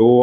2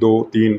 2-3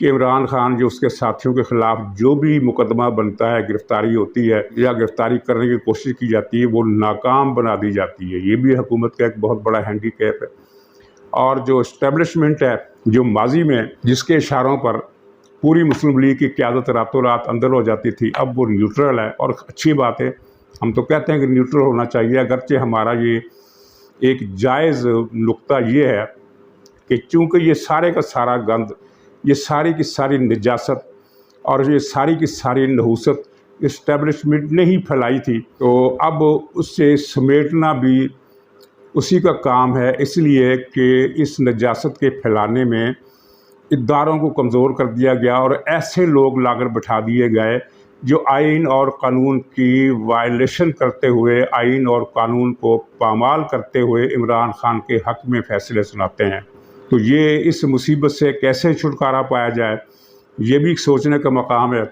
کہ عمران خان جو اس کے ساتھیوں کے خلاف جو بھی مقدمہ بنتا ہے، گرفتاری ہوتی ہے یا گرفتاری کرنے کی کوشش کی جاتی ہے، وہ ناکام بنا دی جاتی ہے۔ یہ بھی حکومت کا ایک بہت بڑا ہینڈی کیپ ہے۔ اور جو اسٹیبلشمنٹ ہے، جو ماضی میں جس کے اشاروں پر پوری مسلم لیگ کی قیادت راتوں رات اندر ہو جاتی تھی، اب وہ نیوٹرل ہے، اور اچھی بات ہے۔ ہم تو کہتے ہیں کہ نیوٹرل ہونا چاہیے، اگرچہ ہمارا یہ ایک جائز نقطہ یہ ہے کہ چونکہ یہ سارے کا سارا گند، یہ ساری کی ساری نجاست اور یہ ساری کی ساری نحوست اسٹیبلشمنٹ نے ہی پھیلائی تھی، تو اب اس سے سمیٹنا بھی اسی کا کام ہے، اس لیے کہ اس نجاست کے پھیلانے میں اداروں کو کمزور کر دیا گیا اور ایسے لوگ لا کر بٹھا دیے گئے جو آئین اور قانون کی وائلیشن کرتے ہوئے، آئین اور قانون کو پامال کرتے ہوئے عمران خان کے حق میں فیصلے سناتے ہیں۔ تو یہ اس مصیبت سے کیسے چھٹکارا پایا جائے، یہ بھی سوچنے کا مقام ہے۔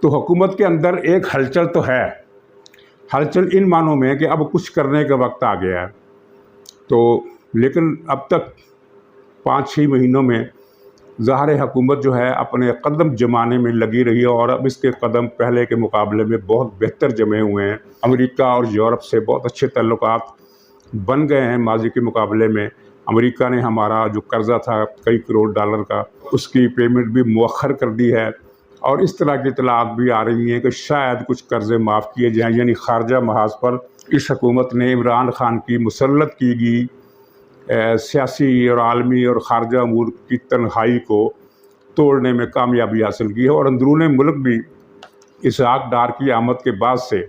تو حکومت کے اندر ایک ہلچل تو ہے، ہلچل ان معنوں میں کہ اب کچھ کرنے کا وقت آ گیا ہے، تو لیکن اب تک 5-6 مہینوں میں ظاہر حکومت جو ہے اپنے قدم جمانے میں لگی رہی ہے، اور اب اس کے قدم پہلے کے مقابلے میں بہت بہتر جمے ہوئے ہیں۔ امریکہ اور یورپ سے بہت اچھے تعلقات بن گئے ہیں ماضی کے مقابلے میں۔ امریکہ نے ہمارا جو قرضہ تھا کئی کروڑ ڈالر کا، اس کی پیمنٹ بھی مؤخر کر دی ہے، اور اس طرح کی اطلاعات بھی آ رہی ہیں کہ شاید کچھ قرضے معاف کیے جائیں، یعنی خارجہ محاذ پر اس حکومت نے عمران خان کی مسلط کی گئی سیاسی اور عالمی اور خارجہ امور کی تنہائی کو توڑنے میں کامیابی حاصل کی ہے، اور اندرون ملک بھی اسحاق ڈار کی آمد کے بعد سے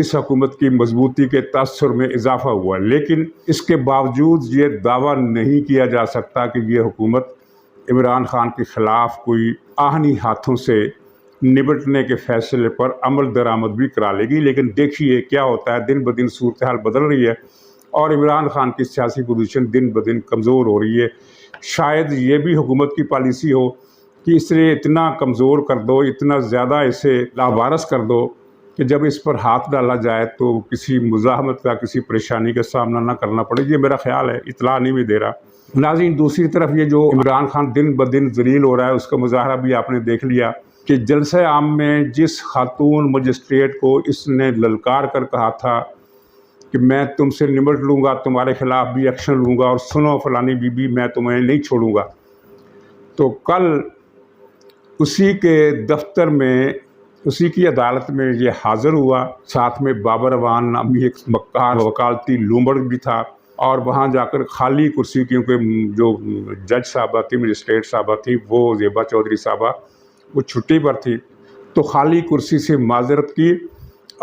اس حکومت کی مضبوطی کے تاثر میں اضافہ ہوا ہے۔ لیکن اس کے باوجود یہ دعویٰ نہیں کیا جا سکتا کہ یہ حکومت عمران خان کے خلاف کوئی آہنی ہاتھوں سے نبٹنے کے فیصلے پر عمل درآمد بھی کرا لے گی۔ لیکن دیکھیے کیا ہوتا ہے، دن بدن صورتحال بدل رہی ہے اور عمران خان کی سیاسی پوزیشن دن بدن کمزور ہو رہی ہے۔ شاید یہ بھی حکومت کی پالیسی ہو کہ اسے اتنا کمزور کر دو، اتنا زیادہ اسے لاوارث کر دو کہ جب اس پر ہاتھ ڈالا جائے تو کسی مزاحمت کا، کسی پریشانی کا سامنا نہ کرنا پڑے۔ یہ میرا خیال ہے، اطلاع نہیں بھی دے رہا۔ ناظرین، دوسری طرف یہ جو عمران خان دن بدن ذلیل ہو رہا ہے، اس کا مظاہرہ بھی آپ نے دیکھ لیا کہ جلسہ عام میں جس خاتون مجسٹریٹ کو اس نے للکار کر کہا تھا کہ میں تم سے نمٹ لوں گا، تمہارے خلاف بھی ایکشن لوں گا، اور سنو فلانی بی بی میں تمہیں نہیں چھوڑوں گا، تو کل اسی کے دفتر میں، اسی کی عدالت میں یہ حاضر ہوا، ساتھ میں بابر اعوان نامی ایک مکار وکالتی لومڑ بھی تھا، اور وہاں جا کر خالی کرسی، کیونکہ جو جج صاحبہ تھی، مجسٹریٹ صاحبہ تھی، وہ زیبا چودھری صاحبہ وہ چھٹی پر تھی، تو خالی کرسی سے معذرت کی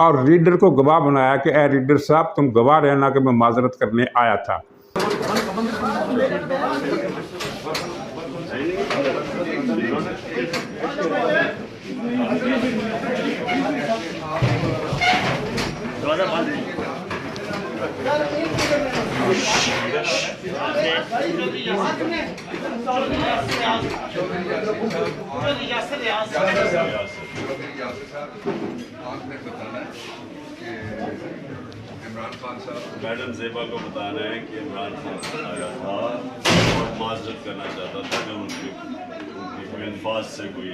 اور ریڈر کو گواہ بنایا کہ اے ریڈر صاحب تم گواہ رہنا کہ میں معذرت کرنے آیا تھا۔ میڈم زیبا کو بتانا ہے کہ عمران خان آیا تھا اور معذرت کرنا چاہتا تھا کہ ان کی الفاظ سے کوئی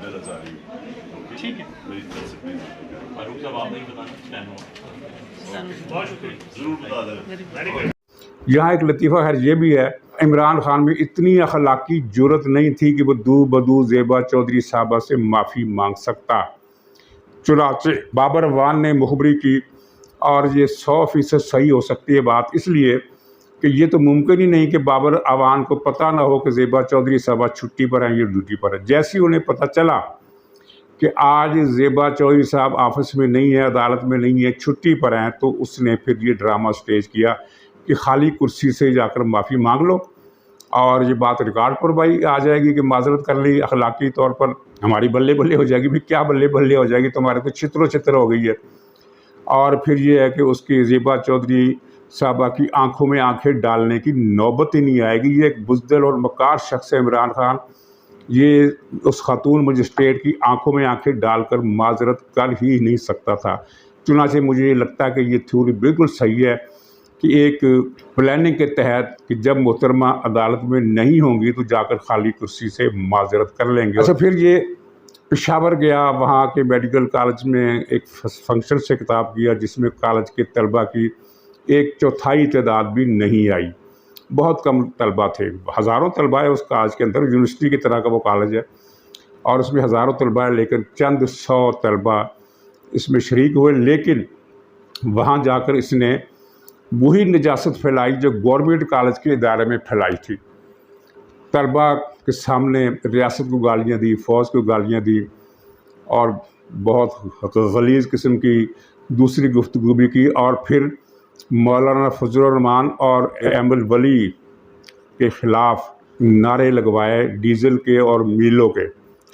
غلط آ رہی ہے۔ ٹھیک ہے، میری طرف سے فاروق صاحب آپ نہیں بتانا، بہت شکریہ، ضرور بتا دیں۔ یہاں ایک لطیفہ خیر یہ بھی ہے، عمران خان میں اتنی اخلاقی جرت نہیں تھی کہ وہ دو بدو زیبا چودھری صاحبہ سے معافی مانگ سکتا، چنانچہ بابر اعوان نے مخبری کی، اور یہ 100% صحیح ہو سکتی ہے بات، اس لیے کہ یہ تو ممکن ہی نہیں کہ بابر اعوان کو پتہ نہ ہو کہ زیبا چودھری صاحبہ چھٹی پر ہیں، یہ ڈیوٹی پر ہے۔ جیسے ہی انہیں پتہ چلا کہ آج زیبا چودھری صاحب آفس میں نہیں ہے، عدالت میں نہیں ہے، چھٹی پر ہیں، تو اس نے پھر یہ ڈرامہ سٹیج کیا کہ خالی کرسی سے جا کر معافی مانگ لو، اور یہ بات ریکارڈ پر بھائی آ جائے گی کہ معذرت کر لی، اخلاقی طور پر ہماری بلے بلے ہو جائے گی۔ بھی کیا بلے بلے ہو جائے گی، تمہارے تو چھتر و چھتر ہو گئی ہے۔ اور پھر یہ ہے کہ اس کی زیبا چودھری صاحبہ کی آنکھوں میں آنکھیں ڈالنے کی نوبت ہی نہیں آئے گی۔ یہ ایک بزدل اور مکار شخص ہے عمران خان، یہ اس خاتون مجسٹریٹ کی آنکھوں میں آنکھیں ڈال کر معذرت کر ہی نہیں سکتا تھا۔ چنانچہ مجھے یہ لگتا ہے کہ یہ تھیوری بالکل صحیح ہے کہ ایک پلاننگ کے تحت کہ جب محترمہ عدالت میں نہیں ہوں گی تو جا کر خالی کرسی سے معذرت کر لیں گے۔ اچھا، پھر یہ پشاور گیا، وہاں کے میڈیکل کالج میں ایک فنکشن سے خطاب کیا جس میں کالج کے طلبہ کی 1/4 تعداد بھی نہیں آئی، بہت کم طلبہ تھے۔ ہزاروں طلبہ ہے اس کالج کے اندر، یونیورسٹی کی طرح کا وہ کالج ہے اور اس میں ہزاروں طلبہ ہے، لیکن چند 100 طلبہ اس میں شریک ہوئے۔ لیکن وہاں جا کر اس نے وہی نجاست پھیلائی جو گورنمنٹ کالج کے ادارے میں پھیلائی تھی۔ طلبہ کے سامنے ریاست کو گالیاں دی، فوج کو گالیاں دی اور بہت غلیظ قسم کی دوسری گفتگو بھی کی، اور پھر مولانا فضل الرحمان اور احمد ولی کے خلاف نعرے لگوائے، ڈیزل کے اور میلوں کے۔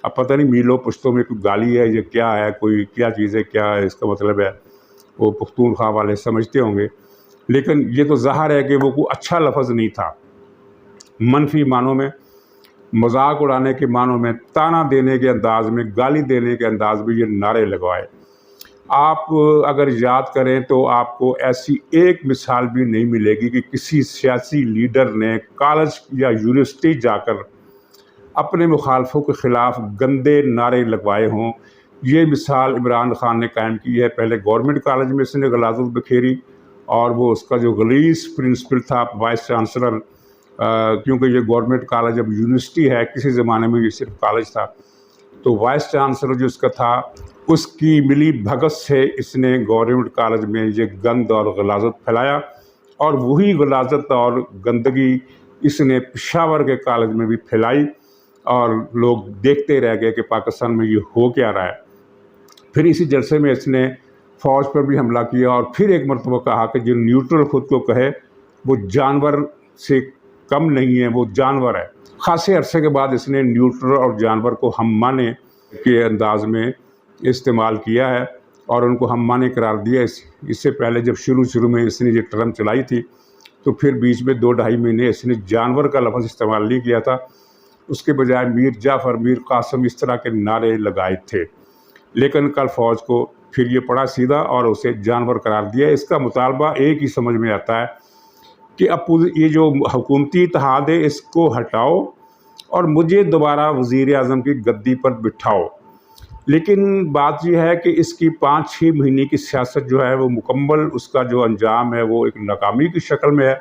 اب پتہ نہیں میلوں پشتوں میں کوئی گالی ہے یا کیا ہے، کوئی کیا چیز ہے، کیا ہے اس کا مطلب ہے، وہ پختونخوا والے سمجھتے ہوں گے، لیکن یہ تو ظاہر ہے کہ وہ کوئی اچھا لفظ نہیں تھا۔ منفی معنوں میں، مذاق اڑانے کے معنوں میں، تانا دینے کے انداز میں، گالی دینے کے انداز میں یہ نعرے لگوائے۔ آپ اگر یاد کریں تو آپ کو ایسی ایک مثال بھی نہیں ملے گی کہ کسی سیاسی لیڈر نے کالج یا یونیورسٹی جا کر اپنے مخالفوں کے خلاف گندے نعرے لگوائے ہوں۔ یہ مثال عمران خان نے قائم کی ہے۔ پہلے گورنمنٹ کالج میں اس نے غلاظت بکھیری، اور وہ اس کا جو غلیظ پرنسپل تھا، وائس چانسلر، کیونکہ یہ گورنمنٹ کالج اب یونیورسٹی ہے، کسی زمانے میں یہ صرف کالج تھا، تو وائس چانسلر جو اس کا تھا، اس کی ملی بھگت سے اس نے گورنمنٹ کالج میں یہ گند اور غلاظت پھیلایا، اور وہی غلاظت اور گندگی اس نے پشاور کے کالج میں بھی پھیلائی، اور لوگ دیکھتے رہ گئے کہ پاکستان میں یہ ہو کیا رہا ہے۔ پھر اسی جلسے میں اس نے فوج پر بھی حملہ کیا، اور پھر ایک مرتبہ کہا کہ جو نیوٹرل خود کو کہے وہ جانور سے کم نہیں ہے، وہ جانور ہے۔ خاصے عرصے کے بعد اس نے نیوٹرل اور جانور کو ہم معنی کے انداز میں استعمال کیا ہے اور ان کو ہم معنی قرار دیا۔ اس سے پہلے جب شروع میں اس نے یہ ٹرم چلائی تھی تو پھر بیچ میں 2-2.5 مہینے اس نے جانور کا لفظ استعمال نہیں کیا تھا، اس کے بجائے میر جعفر، میر قاسم، اس طرح کے نعرے لگائے تھے۔ لیکن کل فوج کو پھر یہ پڑا سیدھا اور اسے جانور قرار دیا۔ اس کا مطالبہ ایک ہی سمجھ میں آتا ہے کہ یہ جو حکومتی اتحاد ہے اس کو ہٹاؤ اور مجھے دوبارہ وزیر اعظم کی گدی پر بٹھاؤ۔ لیکن بات یہ ہے کہ اس کی 5-6 مہینے کی سیاست جو ہے وہ مکمل، اس کا جو انجام ہے وہ ایک ناکامی کی شکل میں ہے،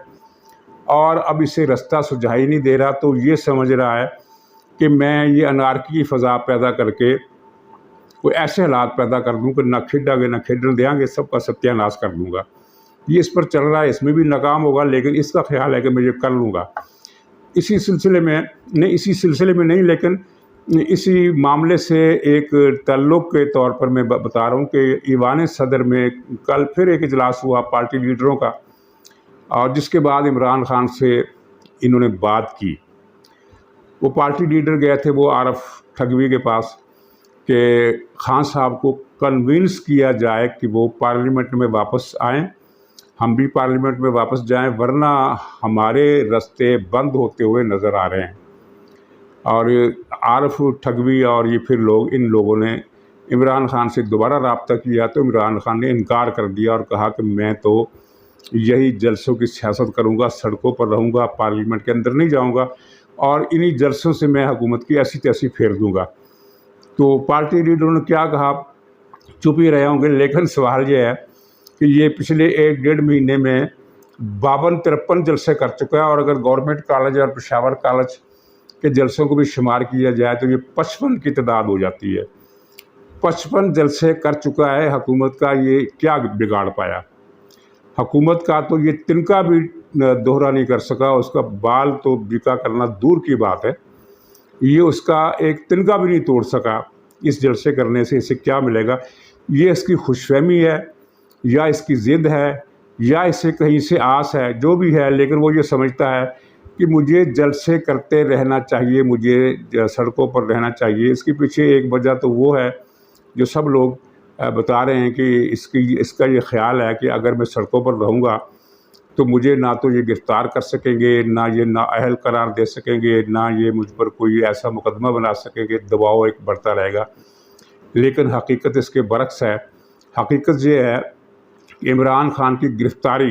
اور اب اسے رستہ سجھائی نہیں دے رہا، تو یہ سمجھ رہا ہے کہ میں یہ انارکی کی فضا پیدا کر کے کوئی ایسے حالات پیدا کر دوں کہ نہ کھیڈا گے نہ کھیڈن دیں گے، سب کا ستیہ ناش کر دوں گا۔ یہ اس پر چل رہا ہے، اس میں بھی ناکام ہوگا، لیکن اس کا خیال ہے کہ میں یہ کر لوں گا۔ اسی سلسلے میں نہیں لیکن اسی معاملے سے ایک تعلق کے طور پر میں بتا رہا ہوں کہ ایوان صدر میں کل پھر ایک اجلاس ہوا پارٹی لیڈروں کا، اور جس کے بعد عمران خان سے انہوں نے بات کی۔ وہ پارٹی لیڈر گئے تھے وہ عارف ٹھگوی کے پاس کہ خان صاحب کو کنونس کیا جائے کہ وہ پارلیمنٹ میں واپس آئیں، ہم بھی پارلیمنٹ میں واپس جائیں، ورنہ ہمارے رستے بند ہوتے ہوئے نظر آ رہے ہیں۔ اور عارف ٹھگوی اور یہ پھر ان لوگوں نے عمران خان سے دوبارہ رابطہ کیا تو عمران خان نے انکار کر دیا اور کہا کہ میں تو یہی جلسوں کی سیاست کروں گا، سڑکوں پر رہوں گا، پارلیمنٹ کے اندر نہیں جاؤں گا، اور انہی جلسوں سے میں حکومت کی ایسی تیسی پھیر دوں گا۔ تو پارٹی لیڈروں نے کیا کہا، چپ ہی رہے ہوں گے، لیکن سوال یہ ہے کہ یہ پچھلے 1-1.5 مہینے میں 52-53 جلسے کر چکا ہے، اور اگر گورنمنٹ کالج اور پشاور کالج کے جلسوں کو بھی شمار کیا جائے تو یہ 55 کی تعداد ہو جاتی ہے۔ 55 جلسے کر چکا ہے، حکومت کا یہ کیا بگاڑ پایا؟ حکومت کا تو یہ تنکا بھی دوہرا نہیں کر سکا، اس کا بال تو بکا کرنا دور کی بات ہے، یہ اس کا ایک تنکا بھی نہیں توڑ سکا۔ اس جلسے کرنے سے اسے کیا ملے گا؟ یہ اس کی خوش فہمی ہے یا اس کی ضد ہے یا اسے کہیں سے آس ہے، جو بھی ہے، لیکن وہ یہ سمجھتا ہے کہ مجھے جلسے کرتے رہنا چاہیے، مجھے سڑکوں پر رہنا چاہیے۔ اس کے پیچھے ایک وجہ تو وہ ہے جو سب لوگ بتا رہے ہیں کہ اس کا یہ خیال ہے کہ اگر میں سڑکوں پر رہوں گا تو مجھے نہ تو یہ گرفتار کر سکیں گے، نہ یہ نااہل قرار دے سکیں گے، نہ یہ مجھ پر کوئی ایسا مقدمہ بنا سکیں گے، دباؤ ایک بڑھتا رہے گا۔ لیکن حقیقت اس کے برعکس ہے۔ حقیقت یہ ہے کہ عمران خان کی گرفتاری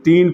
3